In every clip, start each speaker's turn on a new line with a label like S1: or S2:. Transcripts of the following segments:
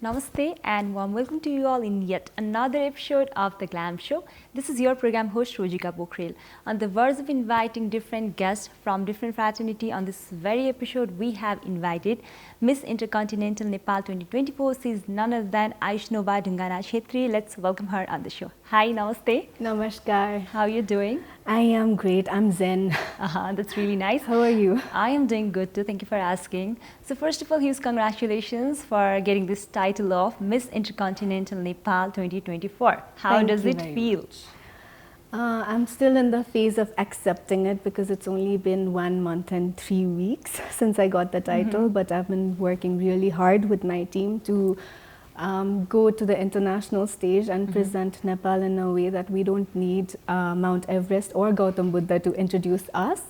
S1: Namaste and warm welcome to you all in yet another episode of the Glam Show. This is your program host Rojika Pokharel. On the verge of inviting different guests from different fraternity, on this very episode we have invited Miss Intercontinental Nepal 2024. She is none other than Aayushnova Dhungana Chhetri. Let's welcome her on the show. Hi, Namaste.
S2: Namaskar.
S1: How are you doing?
S2: I am great. I'm zen.
S1: That's really nice.
S2: How are you?
S1: I am doing good too. Thank you for asking. So first of all, huge congratulations for getting this title of Miss Intercontinental Nepal 2024. How does it feel?
S2: I'm still in the phase of accepting it because it's only been 1 month and 3 weeks since I got the title, but I've been working really hard with my team to go to the international stage and present Nepal in a way that we don't need Mount Everest or Gautam Buddha to introduce us.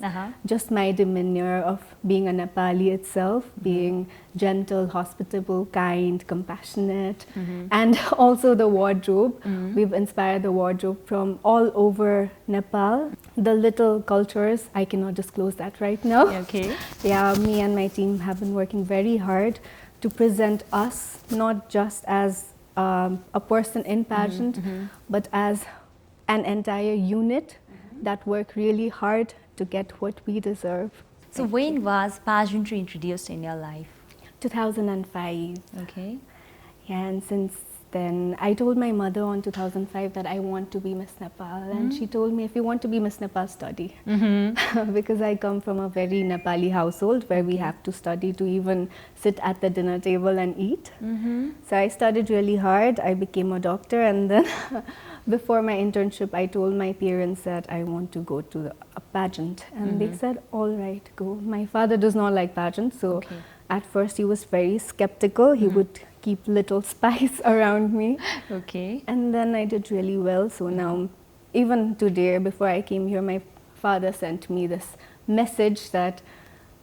S2: Just my demeanor of being a Nepali itself, being gentle, hospitable, kind, compassionate, and also the wardrobe. We've inspired the wardrobe from all over Nepal. The little cultures, I cannot disclose that right now.
S1: Okay.
S2: Yeah, me and my team have been working very hard to present us not just as a person in pageant, but as an entire unit that work really hard to get what we deserve.
S1: So when was pageantry introduced in your life?
S2: 2005.
S1: Okay.
S2: And since then, I told my mother on 2005 that I want to be Miss Nepal, and she told me, if you want to be Miss Nepal, study. Because I come from a very Nepali household where we have to study to even sit at the dinner table and eat. So I studied really hard. I became a doctor, and then before my internship, I told my parents that I want to go to a pageant, and they said, all right, go. My father does not like pageants, so at first he was very skeptical. He would keep little spies around me.
S1: Okay.
S2: And then I did really well. So now, even today, before I came here, my father sent me this message that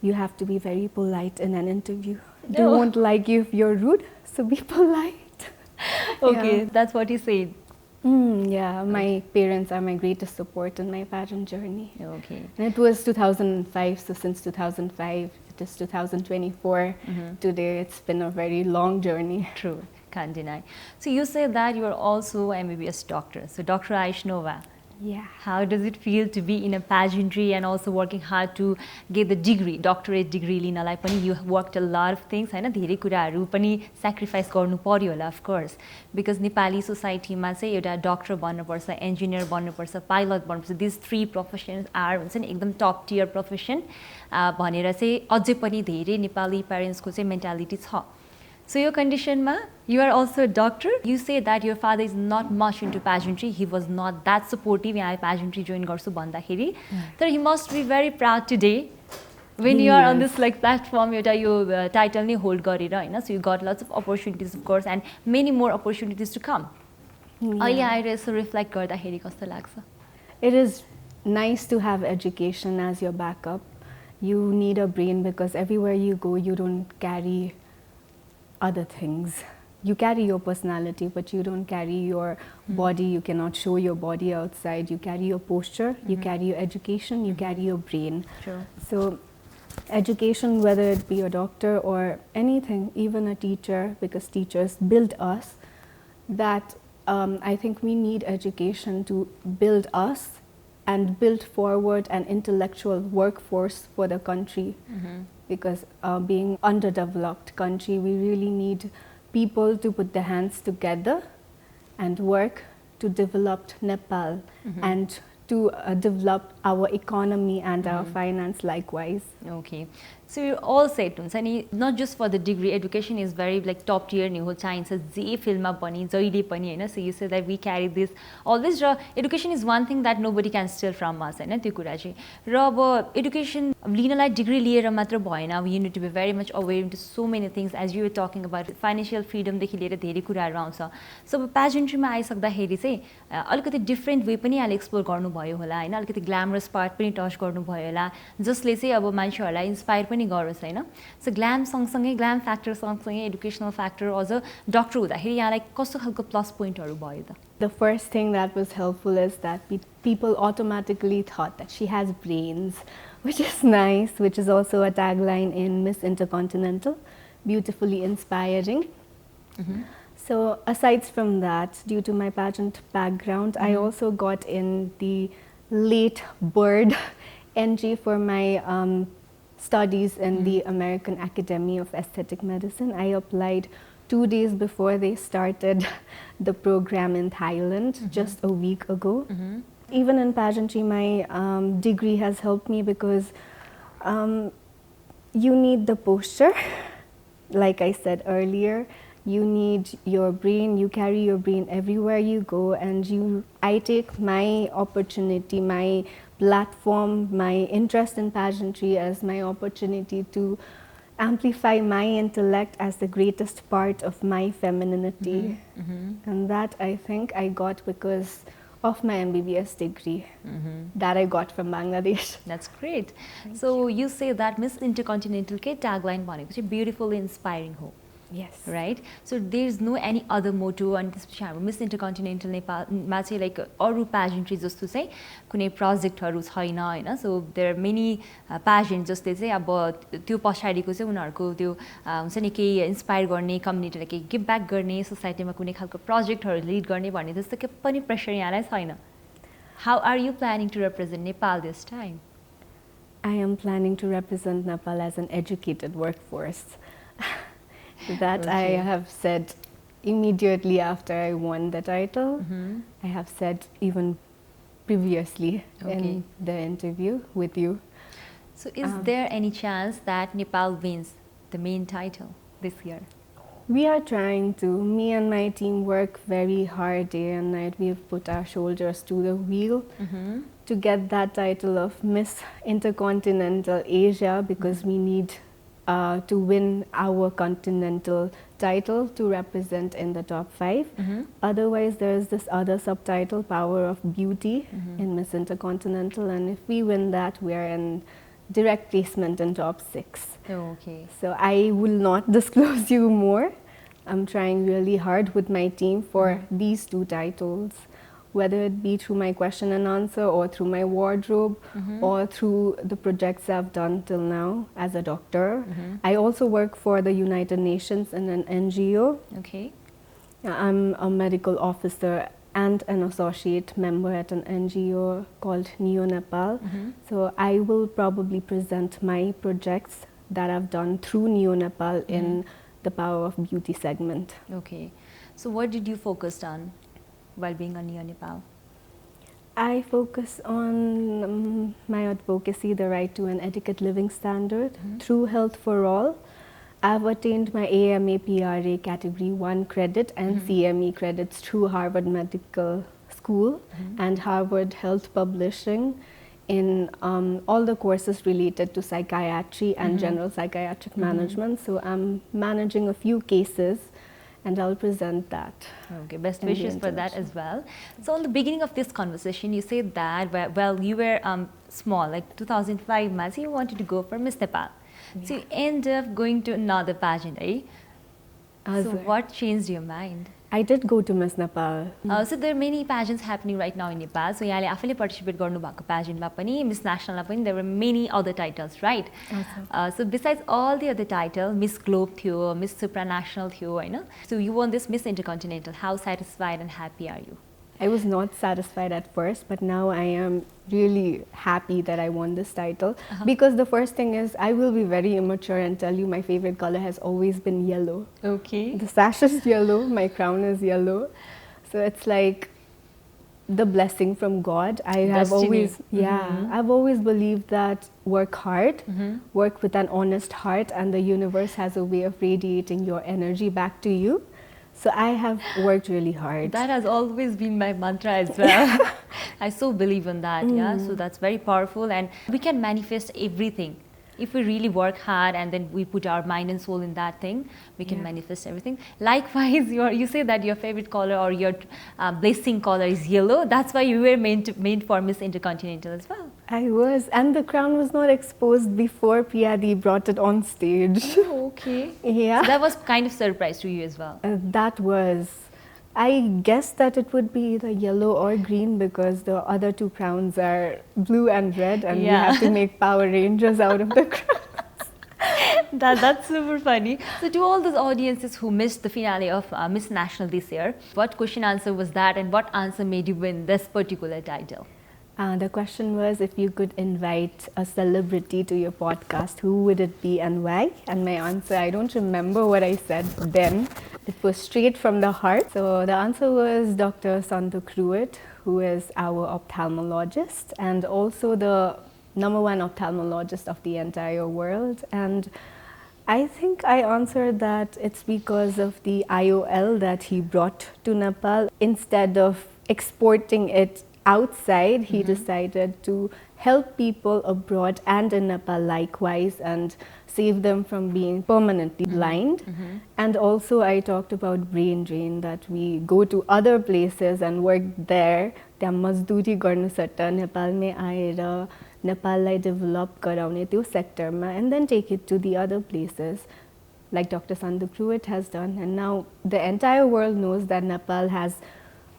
S2: you have to be very polite in an interview. They won't like you if you're rude, so be polite.
S1: Okay, that's what he said.
S2: Yeah, my parents are my greatest support in my pageant journey.
S1: Okay.
S2: And it was 2005, so since 2005, it is 2024. Today, it's been a very long journey.
S1: True, can't deny. So you said that you are also MBBS doctor. So Dr. Aayushnova,
S2: Yeah.
S1: how does it feel to be in a pageantry and also working hard to get the degree, doctorate degree लिनलाई पनि you worked a lot of things हैन, धेरै कुराहरू पनि sacrifice गर्नु पर्यो होला of course, because Nepali सोसाइटीमा चाहिँ एउटा डक्टर बन्नुपर्छ, engineer बन्नुपर्छ, pilot बन्नुपर्छ, these three professions are हुन्छ नि एकदम top tier profession भनेर चाहिँ अझै पनि धेरै नेपाली parents को चाहिँ mentality छ. So your condition ma, you are also a doctor. You say that your father is not much into pageantry. He was not that supportive. I pageantry join garsu bhandakheri. So he must be very proud today when you are on this like platform. You title ni hold garera haina. So you got lots of opportunities of course and many more opportunities to come. अहिले आएर यसो reflect गर्दाखेरि कस्तो लाग्छ?
S2: It is nice to have education as your backup. You need a brain because everywhere you go, you don't carry other things. You carry your personality, but you don't carry your body. You cannot show your body outside. You carry your posture, you carry your education, you carry your brain.
S1: Sure.
S2: So education, whether it be a doctor or anything, even a teacher, because teachers build us, that I think we need education to build us and build forward an intellectual workforce for the country. Because being underdeveloped country, we really need people to put their hands together and work to develop Nepal and to develop our economy and our finance likewise.
S1: Okay. So you all said not just for the degree, education is very like top tier new चाहिन्छ जे फिल्डमा पनि जहिले पनि हैन. So you said that we carry this always. Education is one thing that nobody can steal from us हैन, त्यो कुरा चाहिँ. र अब education लिनलाई degree लिएर मात्र भएन. We need to be very much aware into so many things as you were talking about financial freedom देखि लिएर धेरै कुराहरू आउँछ. So pageantryमा आइसक्दाखेरि चाहिँ अलिकति different way पनि आले explore गर्नु भयो होला हैन, अलिकति glamorous part पनि touch गर्नु भयो होला, जसले चाहिँ अब मान्छेहरूलाई inspire पनि गरोस् हैन. So glam सँगसँगै glam factor सँगसँगै educational factor अझ डक्टर हुँदाखेरि यहाँलाई कस्तो खालको plus pointहरू भयो त?
S2: The first thing that was helpful is that people automatically thought that she has brains, which is nice, which is also a tagline in Miss Intercontinental, beautifully inspiring. So aside from that, due to my pageant background, I also got in the late bird entry for my studies in the American Academy of Aesthetic Medicine. I applied 2 days before they started the program in Thailand, just a week ago. Even in pageantry, my degree has helped me because you need the posture. Like I said earlier, you need your brain, you carry your brain everywhere you go, and I take my opportunity, my platform, my interest in pageantry as my opportunity to amplify my intellect as the greatest part of my femininity. And that I think I got because of my MBBS degree that I got from Bangladesh.
S1: That's great. So you say that Miss Intercontinental ke tagline भनेको चाहिँ beautiful inspiring हो.
S2: Yes.
S1: Right? So there's no any other motto and त्यसपछि हाम्रो Miss Intercontinental नेपालमा चाहिँ like अरू pageantry जस्तो चाहिँ कुनै प्रोजेक्टहरु छैन हैन. So there are many pageant जस्तै चाहिँ अब त्यो पछाडीको चाहिँ उनीहरुको त्यो हुन्छ नि केही इन्स्पायर गर्ने कम्युनिटीलाई केही गिभ ब्याक गर्ने सोसाइटीमा कुनै खालको प्रोजेक्टहरु लिड गर्ने भन्ने जस्तो के पनि प्रेसर यहाँलाई छैन. How are you planning to represent Nepal this time?
S2: I am planning to represent Nepal as an educated workforce. That I have said immediately after I won the title. I have said even previously in the interview with you.
S1: So is there any chance that Nepal wins the main title this year?
S2: We are trying to. Me and my team work very hard day and night. We have put our shoulders to the wheel to get that title of Miss Intercontinental Asia, because we need to win our continental title to represent in the top 5. Otherwise, there is this other subtitle, Power of Beauty, in Miss Intercontinental, and if we win that, we are in direct placement in top 6.
S1: Oh, okay.
S2: So I will not disclose you more. I'm trying really hard with my team for these 2 titles, whether it be through my question and answer or through my wardrobe or through the projects I've done till now as a doctor. I also work for the United Nations in an NGO.
S1: Okay.
S2: I'm a medical officer and an associate member at an NGO called Neo Nepal. So I will probably present my projects that I've done through Neo Nepal in the Power of Beauty segment.
S1: Okay. So what did you focus on while being on Neo Nepal?
S2: I focus on my advocacy, the right to an adequate living standard through Health for All. I've attained my AMA PRA Category 1 credit and CME credits through Harvard Medical School and Harvard Health Publishing in all the courses related to psychiatry and general psychiatric management. So I'm managing a few cases and I'll present that.
S1: Okay, best wishes for that as well. So on the beginning of this conversation, you said that, well, you were small, like 2005, you wanted to go for Miss Nepal. Yeah. So you end up going to another pageant, eh? So what changed your mind?
S2: I did go to Miss Nepal.
S1: So there are many pageants happening right now in Nepal. So yahanle आफैले participate गर्नु भएको pageant मा पनि Miss National मा पनि there were many other titles, right? So besides all the other titles, Miss Globe थियो, Miss Supranational थियो, हैन? So you won this Miss Intercontinental. How satisfied and happy are you?
S2: I was not satisfied at first, but now I am really happy that I won this title. Because the first thing is, I will be very immature and tell you my favorite color has always been yellow.
S1: Okay.
S2: The sash is yellow, my crown is yellow. So it's like the blessing from God. I have always, I've always believed that work hard, work with an honest heart, and the universe has a way of radiating your energy back to you. So I have worked really hard.
S1: That has always been my mantra as well. I so believe in that, yeah. So that's very powerful, and we can manifest everything. If we really work hard and then we put our mind and soul in that thing, we can manifest everything. Likewise, you say that your favorite color or your blessing color is yellow. That's why you were made for Miss Intercontinental as well.
S2: I was, and the crown was not exposed before Priyadi brought it on stage.
S1: Oh, okay.
S2: Yeah.
S1: So that was kind of surprise to you as well.
S2: That was. I guessed that it would be either yellow or green because the other 2 crowns are blue and red, and we have to make Power Rangers out of the crowns.
S1: That's super funny. So to all those audiences who missed the finale of Miss National this year, what question answer was that and what answer made you win this particular title?
S2: The question was, if you could invite a celebrity to your podcast, who would it be and why? And my answer, I don't remember what I said then. It was straight from the heart. So the answer was Dr. Sandhu Kruit, who is our ophthalmologist and also the #1 ophthalmologist of the entire world. And I think I answered that it's because of the IOL that he brought to Nepal. Instead of exporting it outside, he decided to help people abroad and in Nepal likewise and save them from being permanently blind. And also I talked about brain drain, that we go to other places and work there. त्यहाँ मजदुरी गर्नु सट्टा नेपालमै आएर नेपाललाई develop गराउने त्यो सेक्टरमा and then take it to the other places like Dr. Sandhu Kruit has done. And now the entire world knows that Nepal has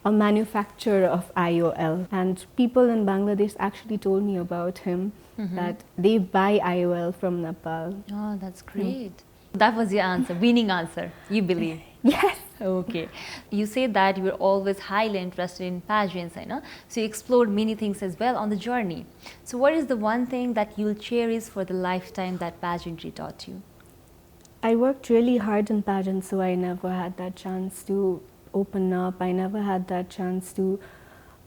S2: a manufacturer of IOL, and people in Bangladesh actually told me about him, that they buy IOL from Nepal.
S1: Oh, that's great. That was your answer, winning answer, you believe?
S2: Yes.
S1: Okay. You said that you were always highly interested in pageants, I know. So you explored many things as well on the journey. So what is the one thing that you'll cherish for the lifetime that pageantry taught you?
S2: I worked really hard in pageants, so I never had that chance to open up. I never had that chance to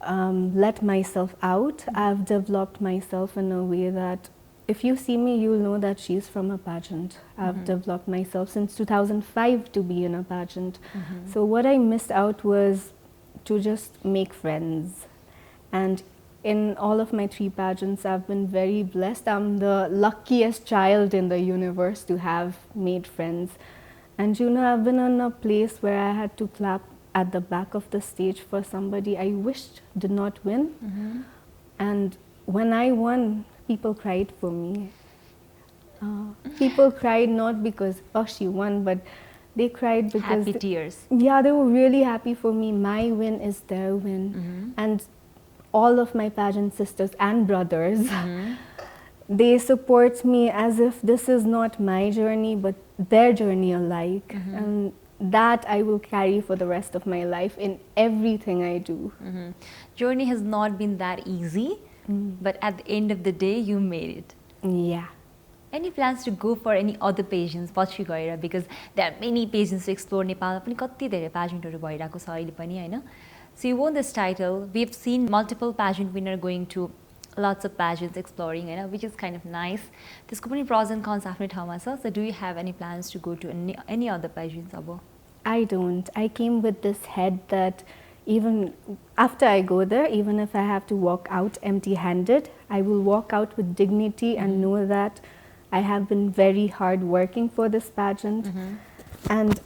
S2: let myself out. I've developed myself in a way that if you see me, you'll know that she's from a pageant. I've developed myself since 2005 to be in a pageant. So what I missed out was to just make friends. And in all of my 3 pageants, I've been very blessed. I'm the luckiest child in the universe to have made friends. And you know, I've been in a place where I had to clap at the back of the stage for somebody I wished did not win. And when I won, people cried for me. People cried not because, oh, she won, but they cried because...
S1: Happy tears.
S2: Yeah, they were really happy for me. My win is their win. And all of my pageant sisters and brothers, they support me as if this is not my journey, but their journey alike. And that I will carry for the rest of my life in everything I do.
S1: Journey has not been that easy, but at the end of the day, you made it.
S2: Yeah.
S1: Any plans to go for any other pageants पछि गएर, because there are many pageants to explore. नेपालमा पनि कति धेरै pageantहरु भइराको छ अहिले पनि हैन. So you won this title. We've seen multiple pageant winner going to lots of pageants exploring, which is kind of nice. त्यसको पनि pros and cons आफ्नै ठाउँमा छ. So do you have any plans to go to any other pageants अब?
S2: I don't. I came with this head that even after I go there, even if I have to walk out empty-handed, I will walk out with dignity and know that I have been very hard working for this pageant. And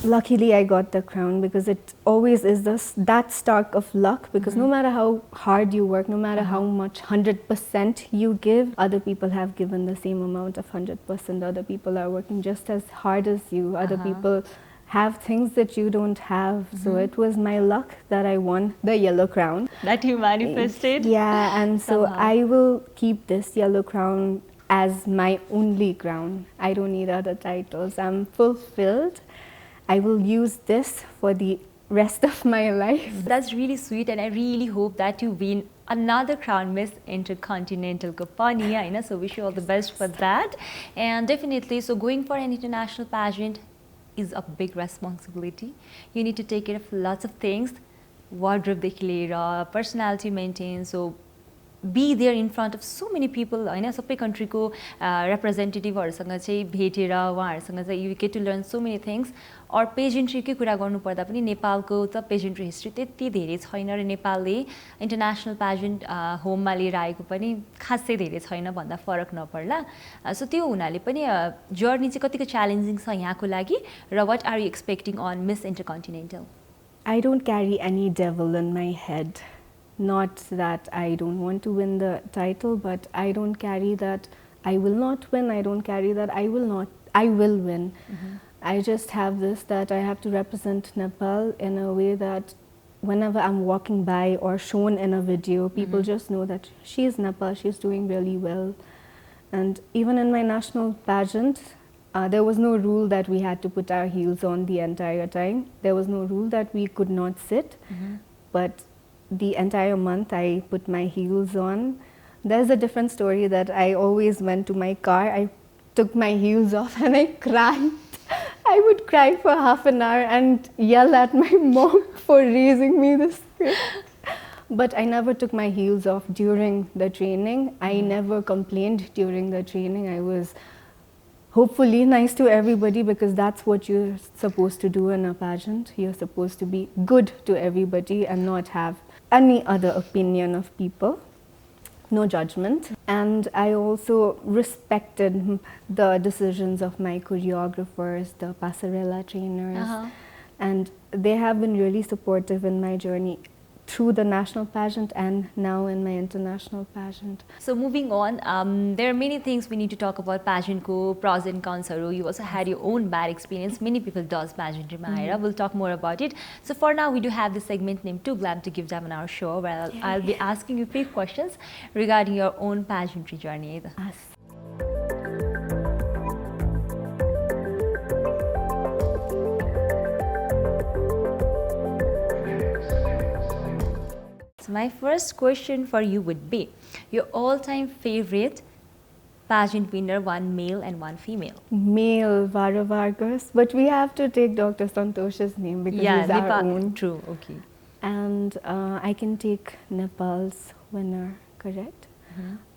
S2: luckily I got the crown, because it always is that spark of luck, because no matter how hard you work, no matter how much 100% you give, other people have given the same amount of 100%. Other people are working just as hard as you. Other people have things that you don't have. So it was my luck that I won the yellow crown.
S1: That you manifested?
S2: Yeah, and so I will keep this yellow crown as my only crown. I don't need other titles. I'm fulfilled. I will use this for the rest of my life.
S1: That's really sweet, and I really hope that you win another crown, Miss Intercontinental Company. So wish you all the best for that. And definitely, so going for an international pageant is a big responsibility. You need to take care of lots of things, wardrobe देखि लिएर, personality maintain, so be there in front of so many people, सबै country को representativeहरुसँग चाहिँ भेटेर उहाँहरुसँग चाहिँ you get to learn so many things. और pageantry कै कुरा गर्नु पर्दा पनि नेपालको त pageantry history त्यति धेरै छैन र नेपालले international pageant होममा लिएर आएको पनि खासै धेरै छैन भन्दा फरक नपर्ला. सो त्यो हुनाले पनि जर्नी चाहिँ कतिको च्यालेन्जिङ छ यहाँको लागि र what are you expecting on Miss Intercontinental?
S2: I don't carry any devil in my head. Not that I don't want to win the title, but I don't carry that I will not win. I don't carry that I will win. I just have this, that I have to represent Nepal in a way that whenever I'm walking by or shown in a video, people just know that she's Nepal, she's doing really well. And even in my national pageant, there was no rule that we had to put our heels on the entire time. There was no rule that we could not sit. But the entire month I put my heels on. There's a different story that I always went to my car. I took my heels off and I cried. I would cry for half an hour and yell at my mom for raising me this way. But I never took my heels off during the training. I never complained during the training. I was hopefully nice to everybody, because that's what you're supposed to do in a pageant. You're supposed to be good to everybody and not have any other opinion of people. No judgment. And I also respected the decisions of my choreographers, the passerella trainers. And they have been really supportive in my journey through the national pageant and now in my international pageant.
S1: So moving on, there are many things we need to talk about pageant ko, pros and cons. You also had your own bad experience. Many people does pageantry, Mahira. We'll talk more about it. So for now, we do have this segment named Too Glam to Give Them on our show, where I'll be asking you 3 questions regarding your own pageantry journey.
S2: Yes.
S1: So my first question for you would be, your all-time favorite pageant winner, one male and one female.
S2: Male, Vara Vargas, but we have to take Dr. Santosh's name because he's our own.
S1: True, okay.
S2: And I can take Nepal's winner, correct?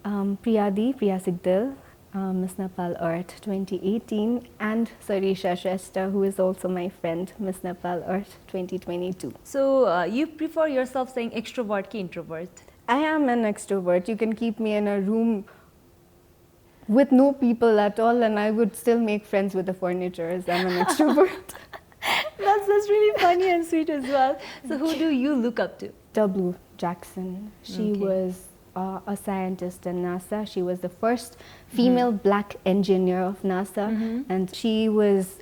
S2: Priya Sigdal, Miss Nepal Earth 2018, and Sarisha Shrestha, who is also my friend, Miss Nepal Earth 2022.
S1: So you prefer yourself saying extrovert ki introvert?
S2: I am an extrovert. You can keep me in a room with no people at all and I would still make friends with the furniture, as I'm an extrovert.
S1: That's really funny and sweet as well. So who do you look up to?
S2: W. Jackson. She was a scientist in NASA. She was the first female black engineer of NASA, and she was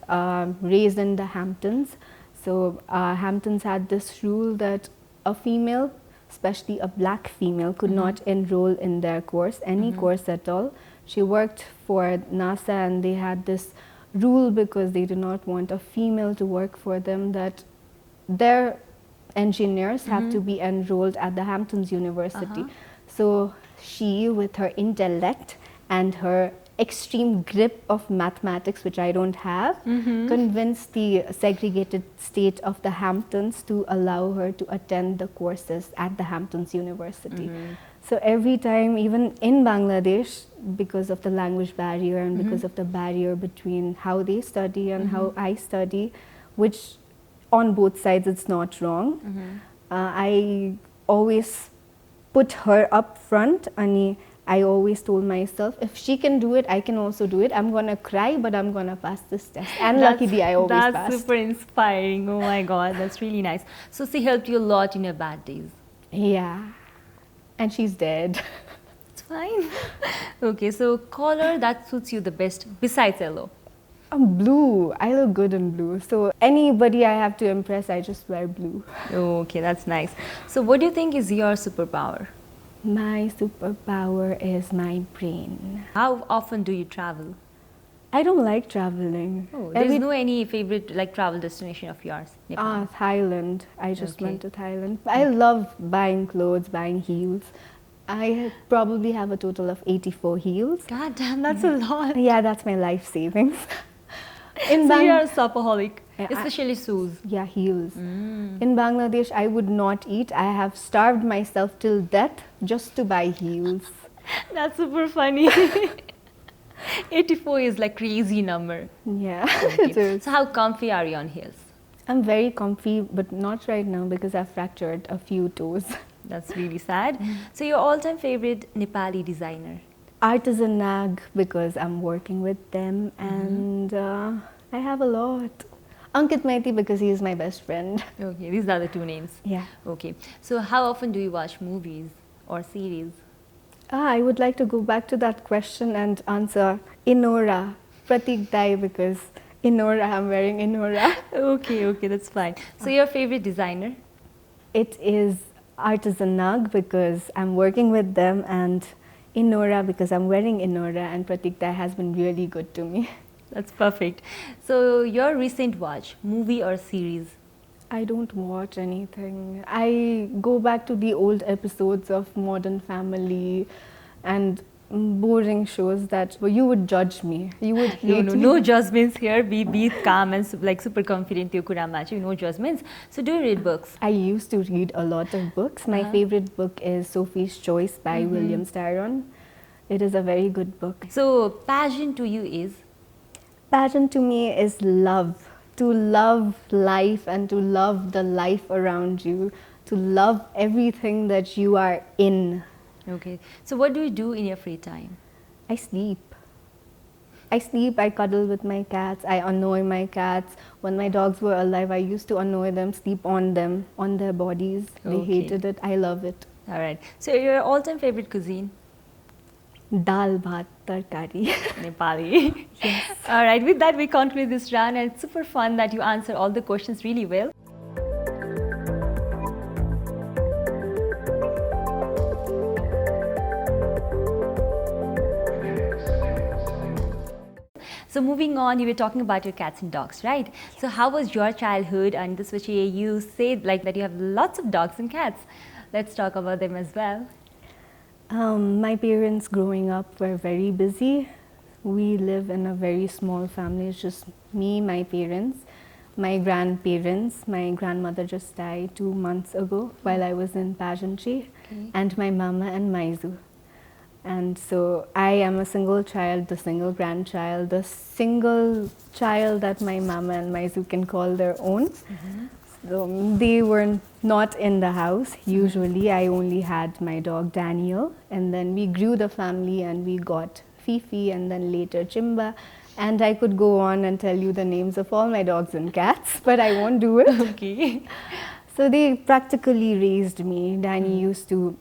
S2: raised in the Hamptons. So Hamptons had this rule that a female, especially a black female, could not enroll in their course, any course at all. She worked for NASA and they had this rule because they did not want a female to work for them, that their engineers have to be enrolled at the Hamptons University. So she, with her intellect and her extreme grip of mathematics, which I don't have, convinced the segregated state of the Hamptons to allow her to attend the courses at the Hamptons University. So every time, even in Bangladesh, because of the language barrier and because of the barrier between how they study and how I study, which on both sides it's not wrong, I always put her up front. And I always told myself, if she can do it, I can also do it. I'm going to cry, but I'm going to pass this test. And luckily, I always passed.
S1: That's super inspiring. Oh my God, that's really nice. So she helped you a lot in your bad days.
S2: Yeah. And she's dead.
S1: It's fine. Okay, so color that suits you the best besides yellow?
S2: Blue. I look good in blue. So anybody I have to impress, I just wear blue.
S1: Okay, that's nice. So what do you think is your superpower?
S2: My superpower is my brain.
S1: How often do you travel?
S2: I don't like traveling.
S1: Oh, there's no any favorite travel destination of yours? Nepal?
S2: Thailand. I just went to Thailand. I love buying clothes, buying heels. I probably have a total of 84 heels.
S1: God damn, that's a lot.
S2: Yeah, that's my life savings.
S1: So you're a shopaholic, especially shoes.
S2: Yeah, heels. In Bangladesh, I would not eat. I have starved myself till death just to buy heels.
S1: That's super funny. 84 is like crazy number.
S2: Yeah,
S1: Okay.
S2: it is.
S1: So how comfy are you on heels?
S2: I'm very comfy, but not right now because I've fractured a few toes.
S1: That's really sad. So your all-time favorite Nepali designer?
S2: Artisan Nag, because I'm working with them, and I have a lot. Ankit Maiti, because he is my best friend.
S1: Okay, these are the 2 names.
S2: Yeah.
S1: Okay. So how often do you watch movies or series?
S2: I would like to go back to that question and answer Inora, Pratik Dai, because Inora, I'm wearing Inora.
S1: Okay, that's fine. So your favorite designer?
S2: It is Artisan Nag, because I'm working with them, and Inora, because I'm wearing Inora, and Pratikta has been really good to me.
S1: That's perfect. So your recent watch, movie or series?
S2: I don't watch anything. I go back to the old episodes of Modern Family and boring shows that you would judge me. You would hate me.
S1: No judgments here. Be calm and like super confident. No judgments. So do you read books?
S2: I used to read a lot of books. My favorite book is Sophie's Choice by William Styron. It is a very good book.
S1: So pageant to you is?
S2: Pageant to me is love. To love life and to love the life around you. To love everything that you are in.
S1: Okay. So what do you do in your free time?
S2: I sleep. I cuddle with my cats, I annoy my cats. When my dogs were alive, I used to annoy them, sleep on them, on their bodies. They hated it. I love it.
S1: All right. So your all-time favorite cuisine?
S2: Dal, bhat, tarkari.
S1: Nepali.
S2: Yes.
S1: All right. With that, we conclude this round, and it's super fun that you answer all the questions really well. So moving on, you were talking about your cats and dogs, right? Yes. So how was your childhood? And this was you said like that you have lots of dogs and cats. Let's talk about them as well.
S2: My parents growing up were very busy. We live in a very small family. It's just me, my parents, my grandparents. My grandmother just died 2 months ago while I was in pageantry, and my mama and Maizu. And so I am a single child, the single grandchild, the single child that my mama and Maizu can call their own. So they were not in the house. Usually I only had my dog Daniel, and then we grew the family and we got Fifi and then later Chimba. And I could go on and tell you the names of all my dogs and cats, but I won't do it.
S1: Okay.
S2: So they practically raised me. Danny used to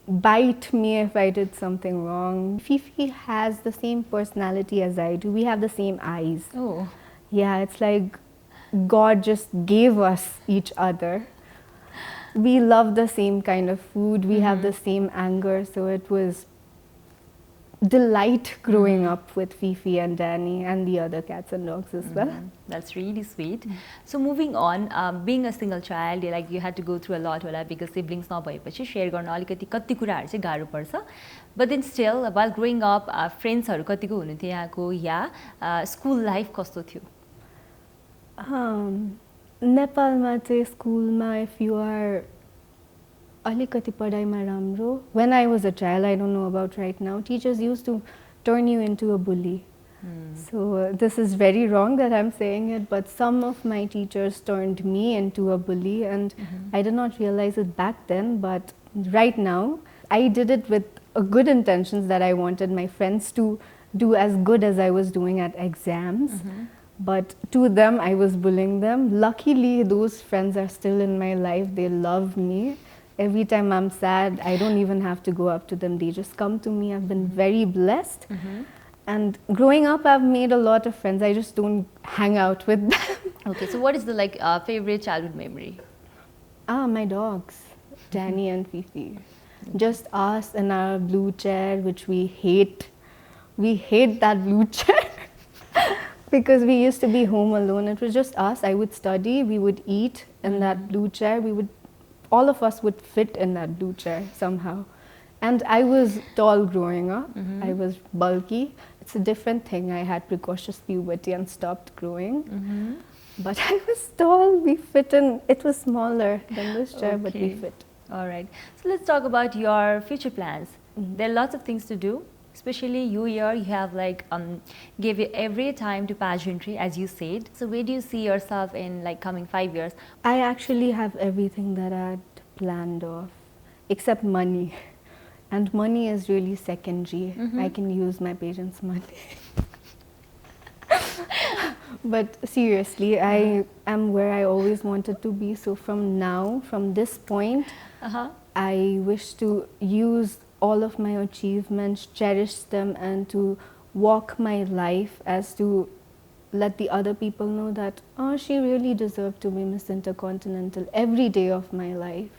S2: bite me if I did something wrong. Fifi has the same personality as I do. We have the same eyes.
S1: Oh.
S2: Yeah, it's like God just gave us each other. We love the same kind of food. We have the same anger. So it was delight growing up with Fifi and Danny and the other cats and dogs as well.
S1: That's really sweet. So moving on, being a single child, like you had to go through a lot because siblings नभएपछि share गर्न अलिकति कति कुराहरु चाहिँ गाह्रो पर्छ. But then still, while growing up, friends हरु कतिको हुनुहुन्थ्यो यहाँको या school life कस्तो थियो?
S2: नेपालमा चाहिँ स्कुलमा if you are अलिकति पढाइमा राम्रो, when I was a child, I don't know about right now, teachers used to turn you into a bully. So this is very wrong that I'm saying it, but some of my teachers turned me into a bully, and I did not realize it back then, but right now I did it with a good intentions that I wanted my friends to do as good as I was doing at exams. But to them, I was bullying them. Luckily, those friends are still in my life. They love me. Every time I'm sad, I don't even have to go up to them. They just come to me. I've been very blessed. And growing up, I've made a lot of friends. I just don't hang out with them.
S1: Okay, so what is the favorite childhood memory?
S2: My dogs, Danny and Fifi. Just us in our blue chair, which we hate. We hate that blue chair. Because we used to be home alone. It was just us. I would study, we would eat in that blue chair. All of us would fit in that blue chair somehow. And I was tall growing up. I was bulky. It's a different thing. I had precocious puberty and stopped growing. But I was tall. We fit in. It was smaller than this chair, but we fit.
S1: All right. So let's talk about your future plans. There are lots of things to do. Especially you here, you have gave you every time to pageantry, as you said. So where do you see yourself in coming 5 years?
S2: I actually have everything that I had planned off, except money. And money is really secondary. I can use my parents' money. But seriously, I am where I always wanted to be. So from now, from this point, I wish to use all of my achievements, cherish them, and to walk my life as to let the other people know that, oh, she really deserved to be Miss Intercontinental every day of my life.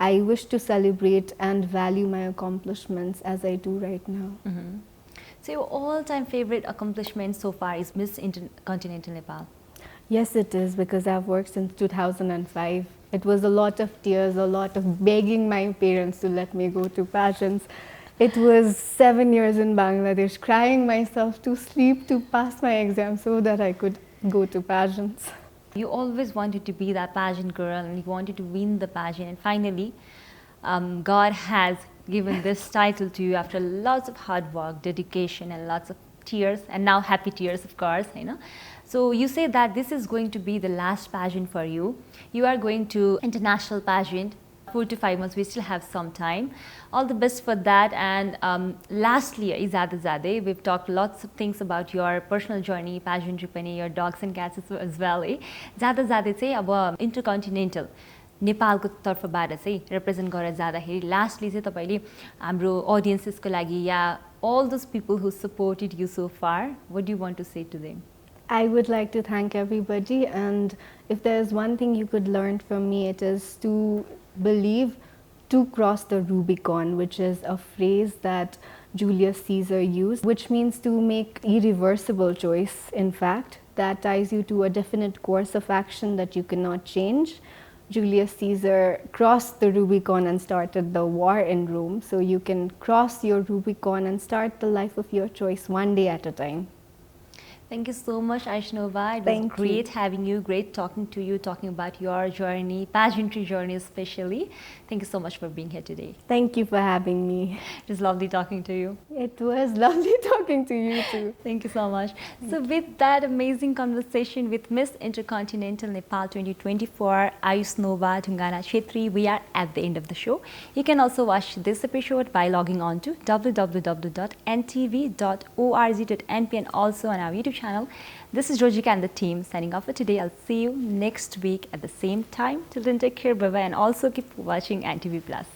S2: I wish to celebrate and value my accomplishments as I do right now.
S1: So your all-time favorite accomplishment so far is Miss Intercontinental Nepal.
S2: Yes, it is, because I've worked since 2005. It was a lot of tears, a lot of begging my parents to let me go to pageants. It was 7 years in Bangladesh, crying myself to sleep to pass my exam so that I could go to pageants.
S1: You always wanted to be that pageant girl and you wanted to win the pageant, and finally God has given this title to you after lots of hard work, dedication and lots of tears, and now happy tears, of course, you know. So you say that this is going to be the last pageant for you. You are going to international pageant, 4 to 5 months, we still have some time. All the best for that. And lastly, Zade, we've talked lots of things about your personal journey, pageantry pani, your dogs and cats as well. Zade चाहिँ अब Intercontinental नेपालको तर्फबाट चाहिँ represent गरेर जाँदाखेरि lastly चाहिँ तपाईले हाम्रो ऑडियन्सेसको लागि या all those people who supported you so far, what do you want to say to them?
S2: I would like to thank everybody, and if there's one thing you could learn from me, it is to believe to cross the Rubicon, which is a phrase that Julius Caesar used, which means to make irreversible choice, in fact, that ties you to a definite course of action that you cannot change. Julius Caesar crossed the Rubicon and started the war in Rome, so you can cross your Rubicon and start the life of your choice one day at a time.
S1: Thank you so much, Aayushnova. It was great having you, great talking to you, talking about your journey, pageantry journey especially. Thank you so much for being here today.
S2: Thank you for having me.
S1: It was lovely talking to you.
S2: It was lovely talking to you too.
S1: Thank you so much. So with that amazing conversation with Miss Intercontinental Nepal 2024, Aayushnova, Dhungana, Chhetri, we are at the end of the show. You can also watch this episode by logging on to www.ntv.org.np and also on our YouTube channel. This is Rojika and the team signing off for today. I'll see you next week at the same time. Till then, take care, bye-bye, and also keep watching NTV Plus.